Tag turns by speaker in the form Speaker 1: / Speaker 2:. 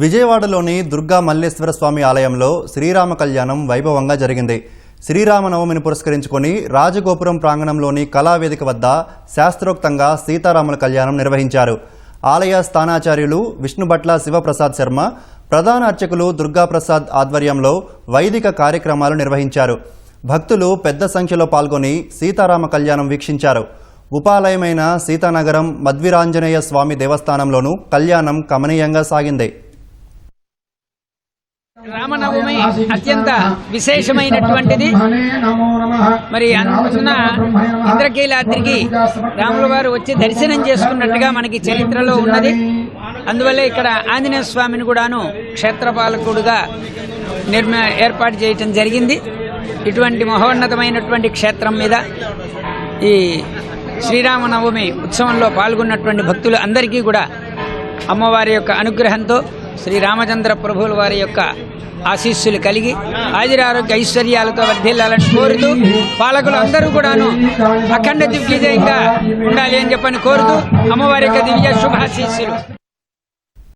Speaker 1: విజయవాడలోని దుర్గా మల్లేశ్వర స్వామి ఆలయంలో శ్రీరామ కళ్యాణం వైభవంగా జరిగింది. శ్రీరామనవమిని పురస్కరించుకొని రాజగోపురం ప్రాంగణంలోని కళావేదిక వద్ద శాస్త్రోక్తంగా సీతారాముల కళ్యాణం నిర్వహించారు. ఆలయ స్థానాచార్యులు విష్ణుభట్ల శివప్రసాద్ శర్మ, ప్రధాన అర్చకులు దుర్గాప్రసాద్ ఆధ్వర్యంలో వైదిక కార్యక్రమాలు నిర్వహించారు. భక్తులు పెద్ద సంఖ్యలో పాల్గొని సీతారామ కళ్యాణం వీక్షించారు. ఉపాలయమైన సీతానగరం మధ్విరాంజనేయ స్వామి దేవస్థానంలోనూ కళ్యాణం కమనీయంగా సాగింది.
Speaker 2: రామనవమి అత్యంత విశేషమైనటువంటిది. మరి అందున ఇంద్రకీలాద్రికి రాముల వారు వచ్చి దర్శనం చేసుకున్నట్టుగా మనకి చరిత్రలో ఉన్నది. అందువల్ల ఇక్కడ ఆంజనేయ స్వామిని కూడాను క్షేత్రపాలకుడుగా ఏర్పాటు చేయటం జరిగింది. ఇటువంటి మహోన్నతమైనటువంటి క్షేత్రం మీద ఈ శ్రీరామనవమి ఉత్సవంలో పాల్గొన్నటువంటి భక్తులు అందరికీ కూడా అమ్మవారి యొక్క అనుగ్రహంతో శ్రీరామచంద్ర ప్రభువుల వారి యొక్క ఆశీస్సులు కలిగి ఆయురారోగ్య ఐశ్వర్యాలతో వర్ధిల్లాలని కోరుతూ పాలకులు అందరూ కూడాను అఖండ దిగ్విజయంగా ఉండాలి అని చెప్పని కోరుతూ అమ్మవారి యొక్క దివ్య శుభాశీస్సులు.